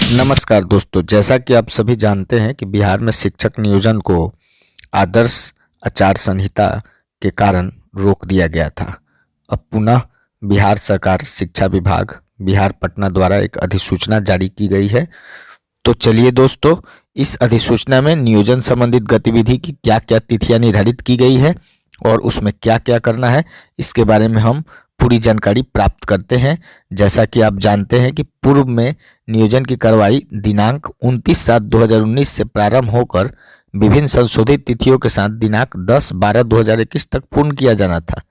नमस्कार दोस्तों, जैसा कि आप सभी जानते हैं कि बिहार में शिक्षक नियोजन को आदर्श आचार संहिता के कारण रोक दिया गया था। अब पुनः बिहार सरकार शिक्षा विभाग बिहार पटना द्वारा एक अधिसूचना जारी की गई है। तो चलिए दोस्तों, इस अधिसूचना में नियोजन संबंधित गतिविधि की क्या क्या तिथियां निर्धारित की गई है और उसमें क्या क्या करना है, इसके बारे में हम पूरी जानकारी प्राप्त करते हैं। जैसा कि आप जानते हैं कि पूर्व में नियोजन की कार्रवाई दिनांक 29/7/2019 से प्रारंभ होकर विभिन्न संशोधित तिथियों के साथ दिनांक 10/12/2021 तक पूर्ण किया जाना था,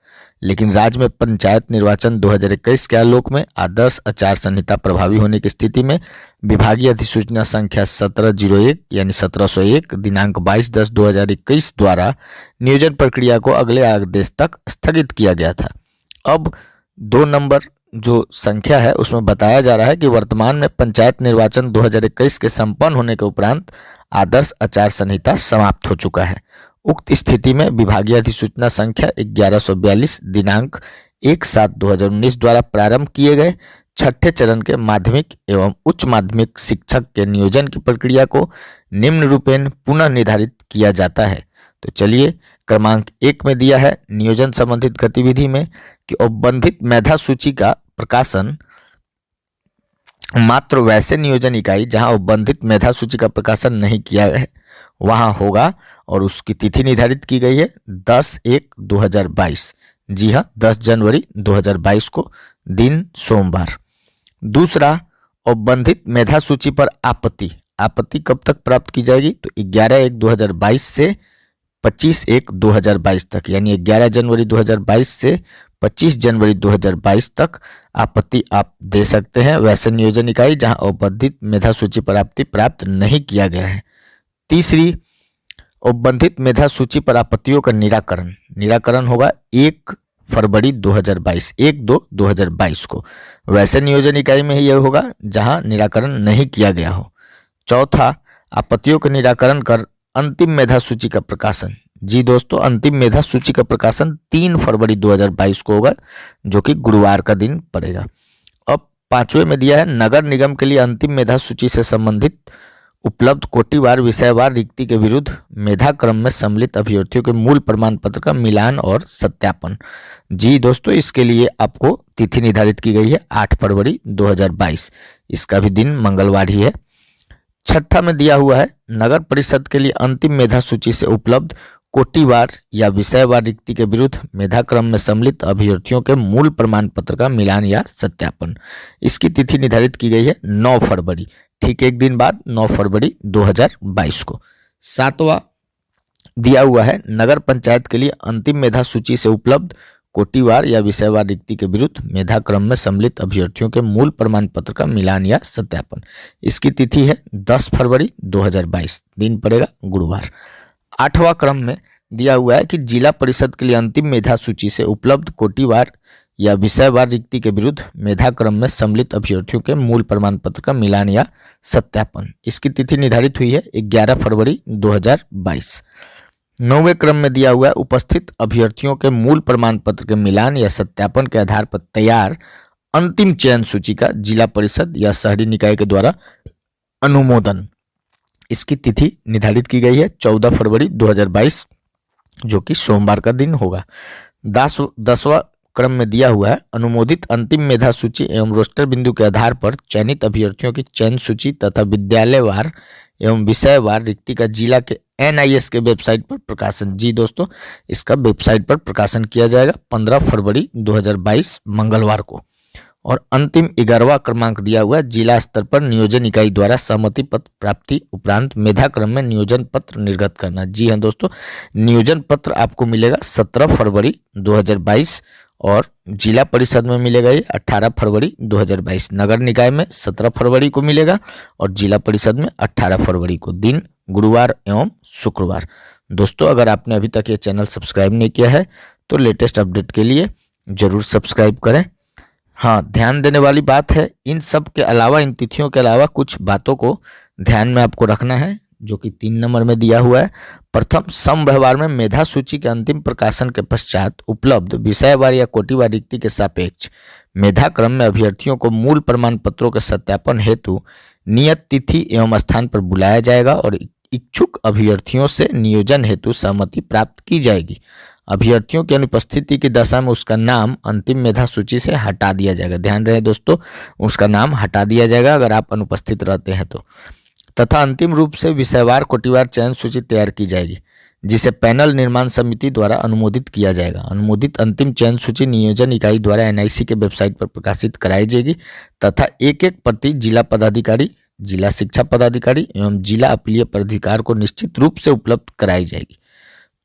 लेकिन राज्य में पंचायत निर्वाचन 2021 के आलोक में आदर्श आचार संहिता प्रभावी होने की स्थिति में विभागीय अधिसूचना संख्या 1701 यानी 1701 दिनांक 22/10/2021 द्वारा नियोजन प्रक्रिया को अगले आदेश तक स्थगित किया गया था। अब 2 नंबर जो संख्या है उसमें बताया जा रहा है कि वर्तमान में पंचायत निर्वाचन 2021 के संपन्न होने के उपरांत आदर्श आचार संहिता समाप्त हो चुका है। उक्त स्थिति में विभागीय अधिसूचना संख्या 1142 दिनांक 1/7/2019 द्वारा प्रारंभ किए गए छठे चरण के माध्यमिक एवं उच्च माध्यमिक शिक्षक के नियोजन की प्रक्रिया को निम्न रूपेण पुनः निर्धारित किया जाता है। तो चलिए, क्रमांक 1 में दिया है नियोजन संबंधित गतिविधि में कि औपबंधित मेधा सूची का प्रकाशन मात्र वैसे नियोजन इकाई जहां औपबंधित मेधा सूची का प्रकाशन नहीं किया है वहां होगा और उसकी तिथि निर्धारित की गई है 10/1/2022। जी हाँ, 10 जनवरी 2022 को, दिन सोमवार। दूसरा, औपबंधित मेधा सूची पर आपत्ति कब तक प्राप्त की जाएगी? तो 11/1/2022 से 25/1/2022 तक, यानी 11 जनवरी 2022 से 25 जनवरी 2022 तक आपत्ति आप दे सकते हैं वैसे नियोजन इकाई जहां औपबंधित मेधा सूची पर आपत्ति प्राप्त नहीं किया गया है। तीसरी, औपबंधित मेधा सूची पर आपत्तियों का निराकरण होगा 1 फरवरी 2022 1/2/2022 को। वैसे नियोजन इकाई में ही यह होगा जहां निराकरण नहीं किया गया हो। चौथा, आपत्तियों का निराकरण कर अंतिम मेधा सूची का प्रकाशन। जी दोस्तों, अंतिम मेधा सूची का प्रकाशन 3 फरवरी 2022 को होगा, जो कि गुरुवार का दिन पड़ेगा। अब 5वें में दिया है नगर निगम के लिए अंतिम मेधा सूची से संबंधित उपलब्ध कोटिवार विषयवार रिक्ति के विरुद्ध मेधा क्रम में सम्मिलित अभ्यर्थियों के मूल प्रमाण पत्र का मिलान और सत्यापन। जी दोस्तों, इसके लिए आपको तिथि निर्धारित की गई है 8 फरवरी 2022। इसका भी दिन मंगलवार ही है। छठा में दिया हुआ है नगर परिषद के लिए अंतिम मेधा सूची से उपलब्ध कोटिवार या विषयवार रिक्ति के विरुद्ध मेधा क्रम में सम्मिलित अभ्यर्थियों के मूल प्रमाण पत्र का मिलान या सत्यापन। इसकी तिथि निर्धारित की गई है 9 फरवरी, ठीक एक दिन बाद 9 फरवरी 2022 को। 7वां दिया हुआ है नगर पंचायत के लिए अंतिम मेधा सूची से उपलब्ध कोटिवार या विषयवार रिक्ति के विरुद्ध मेधा क्रम में सम्मिलित अभ्यर्थियों के मूल प्रमाण पत्र का मिलान या सत्यापन। इसकी तिथि है 10 फरवरी 2022, दिन पड़ेगा गुरुवार। 8वां क्रम में दिया हुआ है कि जिला परिषद के लिए अंतिम मेधा सूची से उपलब्ध कोटिवार या विषयवार रिक्ति के विरुद्ध मेधा क्रम में सम्मिलित अभ्यर्थियों के मूल प्रमाण पत्र का मिलान या सत्यापन। इसकी तिथि निर्धारित हुई है 11 फरवरी 2022। 9वें क्रम में दिया हुआ है उपस्थित अभ्यर्थियों के मूल प्रमाण पत्र के मिलान या सत्यापन के आधार पर तैयार अंतिम चयन सूची का जिला परिषद या शहरी निकाय के द्वारा अनुमोदन। इसकी तिथि निर्धारित की गई है 14 फरवरी 2022, जो कि सोमवार का दिन होगा। 10वां क्रम में दिया हुआ है अनुमोदित अंतिम मेधा सूची एवं रोस्टर बिंदु के आधार पर चयनित अभ्यर्थियों की चयन सूची तथा विद्यालयवार एवं विषयवार रिक्ति का जिला के NIS के वेबसाइट पर प्रकाशन। जी दोस्तों, इसका वेबसाइट पर प्रकाशन किया जाएगा 15 फरवरी 2022 मंगलवार को। और अंतिम 11वां क्रमांक दिया हुआ है जिला स्तर पर नियोजन इकाई द्वारा सहमति पत्र प्राप्ति उपरांत मेधा क्रम में नियोजन पत्र निर्गत करना। जी हाँ दोस्तों, नियोजन पत्र आपको मिलेगा 17 फरवरी 2022 और जिला परिषद में मिलेगा ये 18 फरवरी 2022। नगर निकाय में 17 फरवरी को मिलेगा और जिला परिषद में 18 फरवरी को, दिन गुरुवार एवं शुक्रवार। दोस्तों, अगर आपने अभी तक ये चैनल सब्सक्राइब नहीं किया है तो लेटेस्ट अपडेट के लिए जरूर सब्सक्राइब करें। हाँ, ध्यान देने वाली बात है, इन सब के अलावा, इन तिथियों के अलावा कुछ बातों को ध्यान में आपको रखना है, जो कि 3 नंबर में दिया हुआ है। प्रथम, समव्यवहार में मेधा सूची के अंतिम प्रकाशन के पश्चात उपलब्ध विषयवार या कोटिवार रिक्ति के सापेक्ष मेधा क्रम में अभ्यर्थियों को मूल प्रमाण पत्रों के सत्यापन हेतु नियत तिथि एवं स्थान पर बुलाया जाएगा और इच्छुक अभ्यर्थियों से नियोजन हेतु सहमति प्राप्त की जाएगी। अभ्यर्थियों की अनुपस्थिति की दशा में उसका नाम अंतिम मेधा सूची से हटा दिया जाएगा। ध्यान रहे दोस्तों, उसका नाम हटा दिया जाएगा अगर आप अनुपस्थित रहते हैं तो। तथा अंतिम रूप से विषयवार कोटिवार चयन सूची तैयार की जाएगी, जिसे पैनल निर्माण समिति द्वारा अनुमोदित किया जाएगा। अनुमोदित अंतिम चयन सूची नियोजन इकाई द्वारा एनआईसी के वेबसाइट पर प्रकाशित कराई जाएगी तथा एक एक प्रति जिला पदाधिकारी, जिला शिक्षा पदाधिकारी एवं जिला अपीलीय प्राधिकार को निश्चित रूप से उपलब्ध कराई जाएगी।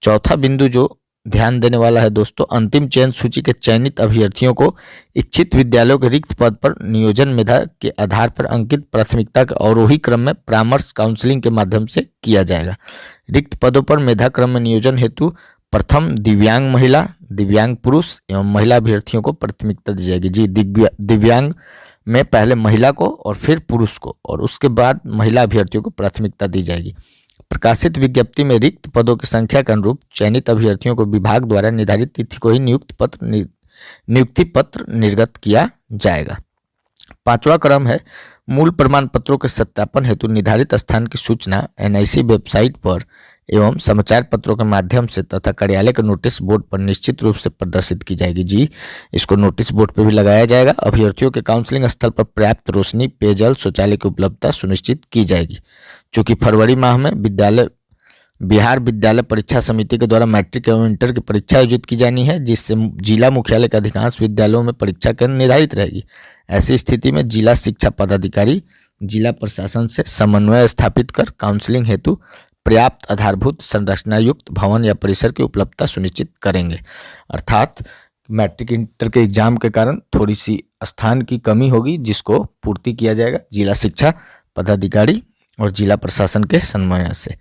चौथा बिंदु जो ध्यान देने वाला है दोस्तों, अंतिम चयन सूची के चयनित अभ्यर्थियों को इच्छित विद्यालयों के रिक्त पद पर नियोजन मेधा के आधार पर अंकित प्राथमिकता के अवरोही क्रम में परामर्श काउंसलिंग के माध्यम से किया जाएगा। रिक्त पदों पर मेधा क्रम में नियोजन हेतु प्रथम दिव्यांग महिला, दिव्यांग पुरुष एवं महिला अभ्यर्थियों को प्राथमिकता दी जाएगी। जी, दिव्यांग में पहले महिला को और फिर पुरुष को और उसके बाद महिला अभ्यर्थियों को प्राथमिकता दी जाएगी। प्रकाशित विज्ञप्ति में रिक्त पदों की संख्या के अनुरूप चयनित अभ्यर्थियों को विभाग द्वारा निर्धारित तिथि को ही नियुक्ति पत्र निर्गत किया जाएगा। पांचवा क्रम है मूल प्रमाण पत्रों के सत्यापन हेतु निर्धारित स्थान की सूचना एनआईसी वेबसाइट पर एवं समाचार पत्रों के माध्यम से तथा कार्यालय के नोटिस बोर्ड पर निश्चित रूप से प्रदर्शित की जाएगी। जी, इसको नोटिस बोर्ड पर भी लगाया जाएगा। अभ्यर्थियों के काउंसलिंग स्थल पर पर्याप्त रोशनी, पेयजल, शौचालय की उपलब्धता सुनिश्चित की जाएगी। चूंकि फरवरी माह में बिहार विद्यालय परीक्षा समिति के द्वारा मैट्रिक एवं इंटर की परीक्षा आयोजित की जानी है, जिससे जिला मुख्यालय के अधिकांश विद्यालयों में परीक्षा केंद्र निर्धारित रहेगी। ऐसी स्थिति में जिला शिक्षा पदाधिकारी जिला प्रशासन से समन्वय स्थापित कर काउंसलिंग हेतु पर्याप्त आधारभूत संरचना युक्त भवन या परिसर की उपलब्धता सुनिश्चित करेंगे। अर्थात मैट्रिक इंटर के एग्जाम के कारण थोड़ी सी स्थान की कमी होगी, जिसको पूर्ति किया जाएगा जिला शिक्षा पदाधिकारी और जिला प्रशासन के समन्वय से।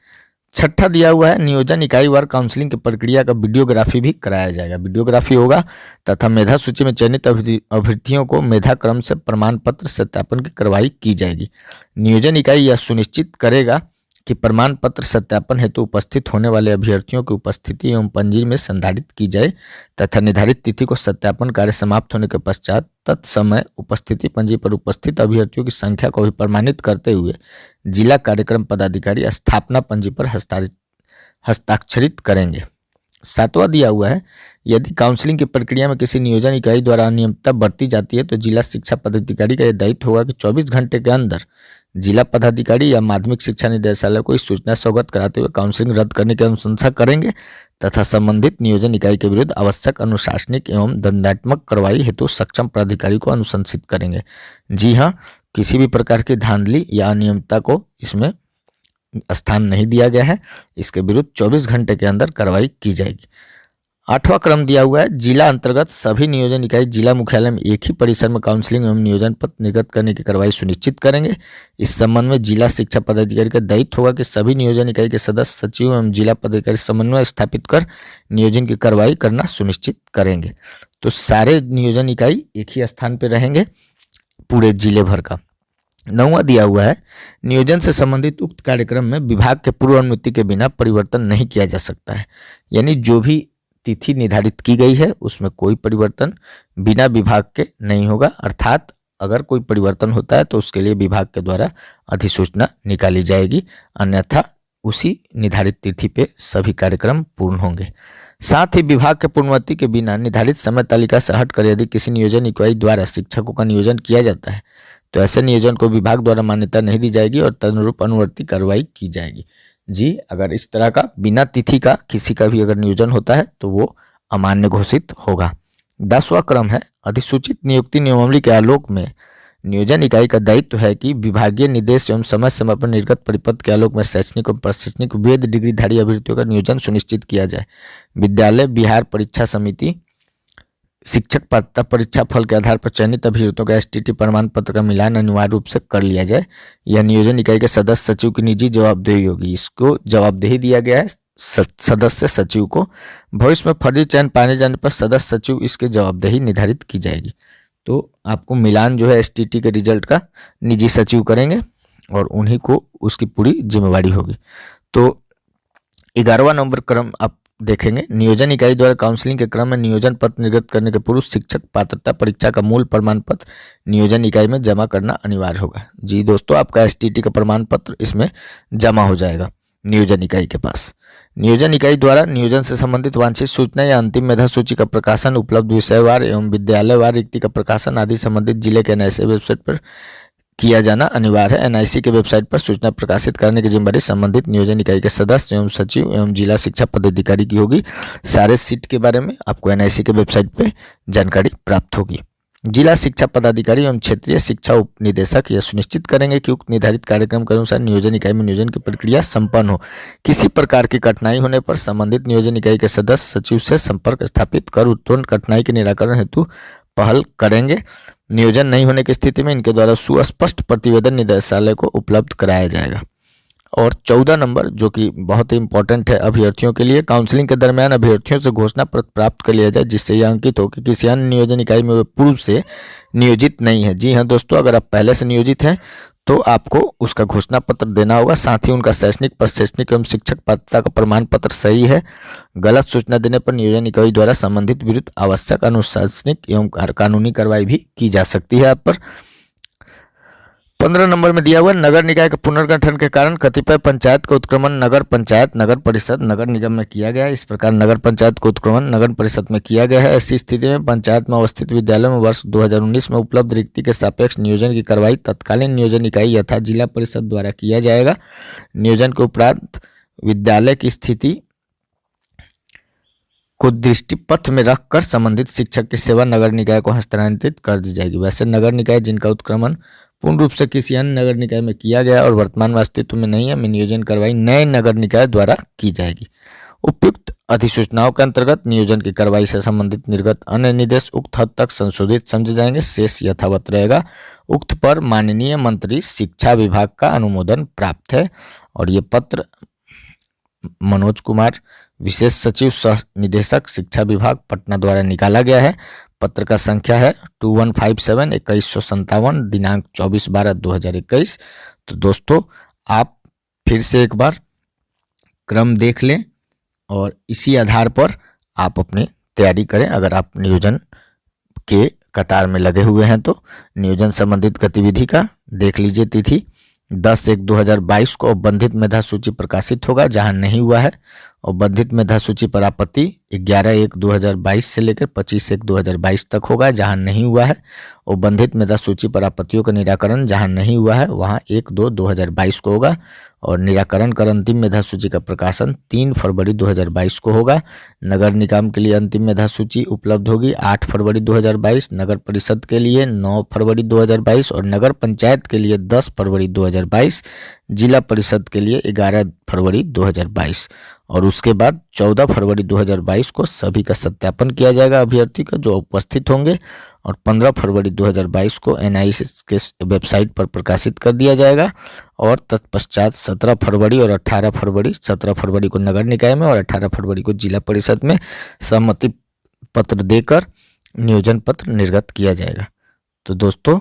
छठा दिया हुआ है नियोजन इकाई वार काउंसलिंग की प्रक्रिया का वीडियोग्राफी भी कराया जाएगा। वीडियोग्राफी होगा तथा मेधा सूची में चयनित अभ्यर्थियों को मेधा क्रम से प्रमाण पत्र सत्यापन की कार्रवाई की जाएगी। नियोजन इकाई यह सुनिश्चित करेगा कि प्रमाण पत्र सत्यापन हेतु उपस्थित होने वाले अभ्यर्थियों की उपस्थिति एवं पंजी में संधारित की जाए तथा निर्धारित तिथि को सत्यापन कार्य समाप्त होने के पश्चात तत्समय उपस्थिति पंजी पर उपस्थित अभ्यर्थियों की संख्या को भी प्रमाणित करते हुए जिला कार्यक्रम पदाधिकारी स्थापना पंजी पर हस्ताक्षरित करेंगे। सातवां दिया हुआ है यदि काउंसलिंग की प्रक्रिया में किसी नियोजन इकाई द्वारा अनियमितता बरती जाती है तो जिला शिक्षा पदाधिकारी का यह दायित्व होगा कि 24 घंटे के अंदर जिला पदाधिकारी या माध्यमिक शिक्षा निदेशालय को इस सूचना से अवगत कराते हुए काउंसलिंग रद्द करने की अनुशंसा करेंगे तथा संबंधित नियोजन इकाई के विरुद्ध आवश्यक अनुशासनिक एवं दंडात्मक कार्रवाई हेतु सक्षम प्राधिकारी को अनुशंसित करेंगे। जी हाँ, किसी भी प्रकार की धांधली या अनियमितता को इसमें स्थान नहीं दिया गया है, इसके विरुद्ध 24 घंटे के अंदर कार्रवाई की जाएगी। आठवां क्रम दिया हुआ है जिला अंतर्गत सभी नियोजन इकाई जिला मुख्यालय में एक ही परिसर में काउंसलिंग एवं नियोजन पत्र निर्गत करने की कार्रवाई सुनिश्चित करेंगे। इस संबंध में जिला शिक्षा पदाधिकारी का दायित्व होगा कि सभी नियोजन इकाई के सदस्य सचिव एवं जिला पदाधिकारी समन्वय स्थापित कर नियोजन की कार्रवाई करना सुनिश्चित करेंगे। तो सारे नियोजन इकाई एक ही स्थान पर रहेंगे पूरे जिले भर का। नौवां दिया हुआ है नियोजन से संबंधित उक्त कार्यक्रम में विभाग के पूर्व अनुमति के बिना परिवर्तन नहीं किया जा सकता है। यानी जो भी तिथि निर्धारित की गई है उसमें कोई परिवर्तन बिना विभाग के नहीं होगा। अर्थात अगर कोई परिवर्तन होता है तो उसके लिए विभाग के द्वारा अधिसूचना निकाली जाएगी, अन्यथा उसी निर्धारित तिथि पे सभी कार्यक्रम पूर्ण होंगे। साथ ही विभाग के पूर्वनुमति के बिना निर्धारित समय तालिका से हटकर यदि किसी नियोजन इकाई द्वारा शिक्षकों का नियोजन किया जाता है तो ऐसे नियोजन को विभाग द्वारा मान्यता नहीं दी जाएगी और तदनुरूप अनुवर्ती कार्रवाई की जाएगी। जी, अगर इस तरह का बिना तिथि का किसी का भी अगर नियोजन होता है तो वो अमान्य घोषित होगा। 10वां क्रम है अधिसूचित नियुक्ति नियमावली के आलोक में नियोजन इकाई का दायित्व है कि विभागीय निर्देश एवं समय समय पर निर्गत परिपत्र के आलोक में शैक्षणिक और प्रशासनिक वेद डिग्रीधारी अभ्यर्थियों का नियोजन सुनिश्चित किया जाए। विद्यालय बिहार परीक्षा समिति शिक्षक पात्रता परीक्षा फल के आधार पर चयनित अभ्यर्थियों का एसटीटी प्रमाण पत्र का मिलान अनिवार्य रूप से कर लिया जाए। यह नियोजन इकाई के सदस्य सचिव की निजी जवाबदेही होगी। इसको जवाबदेही दिया गया है सदस्य सचिव को। भविष्य में फर्जी चयन पाए जाने पर सदस्य सचिव इसकी जवाबदेही निर्धारित की जाएगी। तो आपको मिलान जो है एसटीटी के रिजल्ट का निजी सचिव करेंगे और उन्हीं को उसकी पूरी जिम्मेवारी होगी। तो 11वां नंबर क्रम आप देखेंगे। नियोजन इकाई द्वारा काउंसलिंग के क्रम में नियोजन पत्र निर्गत करने के पूर्व शिक्षक पात्रता परीक्षा का मूल प्रमाण पत्र नियोजन इकाई में जमा करना अनिवार्य होगा। जी दोस्तों, आपका एसटीटी का प्रमाण पत्र इसमें जमा हो जाएगा नियोजन इकाई के पास। नियोजन इकाई द्वारा नियोजन से संबंधित वांछित सूचना या अंतिम मेधा सूची का प्रकाशन, उपलब्ध विषयवार एवं विद्यालयवार रिक्ति का प्रकाशन आदि संबंधित जिले के NIC वेबसाइट पर किया जाना अनिवार्य है। NIC के वेबसाइट पर सूचना प्रकाशित करने की जिम्मेदारी संबंधित नियोजन इकाई के सदस्य एवं सचिव एवं जिला शिक्षा पदाधिकारी की होगी। सारे सीट के बारे में आपको NIC के वेबसाइट पे जानकारी प्राप्त होगी। जिला शिक्षा पदाधिकारी एवं क्षेत्रीय शिक्षा उप निदेशक यह सुनिश्चित करेंगे कि उक्त निर्धारित कार्यक्रम के अनुसार नियोजन इकाई में नियोजन की प्रक्रिया संपन्न हो। किसी प्रकार की कठिनाई होने पर संबंधित नियोजन इकाई के सदस्य सचिव से संपर्क स्थापित कर उत्पन्न कठिनाई के निराकरण हेतु पहल करेंगे। नियोजन नहीं होने की स्थिति में इनके द्वारा सुस्पष्ट प्रतिवेदन निदेशालय को उपलब्ध कराया जाएगा। और 14 नंबर, जो कि बहुत ही इंपॉर्टेंट है अभ्यर्थियों के लिए, काउंसलिंग के दरमियान अभ्यर्थियों से घोषणा पत्र प्राप्त कर लिया जाए जिससे यह अंकित हो कि किसी अन्य नियोजन इकाई में वे पूर्व से नियोजित नहीं है। जी हाँ दोस्तों, अगर आप पहले से नियोजित हैं तो आपको उसका घोषणा पत्र देना होगा। साथ ही उनका शैक्षणिक, प्रशैक्षणिक एवं शिक्षक पात्रता का प्रमाण पत्र सही है। गलत सूचना देने पर नियोजन इकाई द्वारा संबंधित विरुद्ध आवश्यक अनुशासनिक एवं कानूनी कार्रवाई भी की जा सकती है आप पर। 15 नंबर में दिया हुआ, नगर निकाय के पुनर्गठन के कारण कतिपय पंचायत का उत्क्रमण नगर पंचायत, नगर परिषद, नगर निगम में किया गया है। इस प्रकार नगर पंचायत का उत्क्रमण नगर परिषद में किया गया है। ऐसी स्थिति में पंचायत में अवस्थित विद्यालयों में वर्ष 2019 में उपलब्ध रिक्ति के सापेक्ष नियोजन की कार्रवाई तत्कालीन नियोजन इकाई यथा जिला परिषद द्वारा किया जाएगा। नियोजन के उपरांत विद्यालय की स्थिति को दृष्टिपथ में रखकर संबंधित शिक्षक की सेवा नगर निकाय को हस्तांतरित कर दी जाएगी। वैसे नगर निकाय जिनका उत्क्रमण पूर्ण रूप से किसी अन्य नगर निकाय में किया गया और वर्तमान में अस्तित्व में नहीं है, में नियोजन कार्रवाई नए नगर निकाय द्वारा की जाएगी। उपयुक्त अधिसूचनाओं के अंतर्गत नियोजन की कार्रवाई से संबंधित निर्गत अन्य निर्देश उक्त हद तक संशोधित समझे जाएंगे, शेष यथावत रहेगा। उक्त पर माननीय मंत्री शिक्षा विभाग का अनुमोदन प्राप्त है। और ये पत्र मनोज कुमार, विशेष सचिव सह निदेशक शिक्षा विभाग, पटना द्वारा निकाला गया है। पत्र का संख्या है 2157/2157, दिनांक 24/12/2021। तो दोस्तों, आप फिर से एक बार क्रम देख लें और इसी आधार पर आप अपनी तैयारी करें। अगर आप नियोजन के कतार में लगे हुए हैं तो नियोजन संबंधित गतिविधि का देख लीजिए। तिथि 10/1/2022 को औपबंधित मेधा सूची प्रकाशित होगा। जहां नहीं हुआ है औपबंधित मेधा सूची पर आपत्ति 11/1/2022 से लेकर 25/1/2022 तक होगा। जहां नहीं हुआ है औपबंधित मेधा सूची पर आपत्तियों का निराकरण जहां नहीं हुआ है वहां 1/2/2022 को होगा। और निराकरण कर अंतिम मेधा सूची का प्रकाशन 3 फरवरी 2022 को होगा। नगर निगम के लिए अंतिम मेधा सूची उपलब्ध होगी 8 फरवरी 2022, नगर परिषद के लिए 9 फरवरी 2022 और नगर पंचायत के लिए 10 फरवरी 2022, जिला परिषद के लिए 11 फरवरी 2022। और उसके बाद 14 फरवरी 2022 को सभी का सत्यापन किया जाएगा अभ्यर्थी का जो उपस्थित होंगे। और 15 फरवरी 2022 को NIC के वेबसाइट पर प्रकाशित कर दिया जाएगा। और तत्पश्चात 17 फरवरी और 18 फरवरी, 17 फरवरी को नगर निकाय में और 18 फरवरी को जिला परिषद में सहमति पत्र देकर नियोजन पत्र निर्गत किया जाएगा। तो दोस्तों,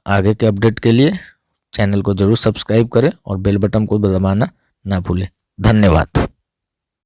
आगे के अपडेट के लिए चैनल को जरूर सब्सक्राइब करें और बेल बटन को दबाना ना भूलें। धन्यवाद।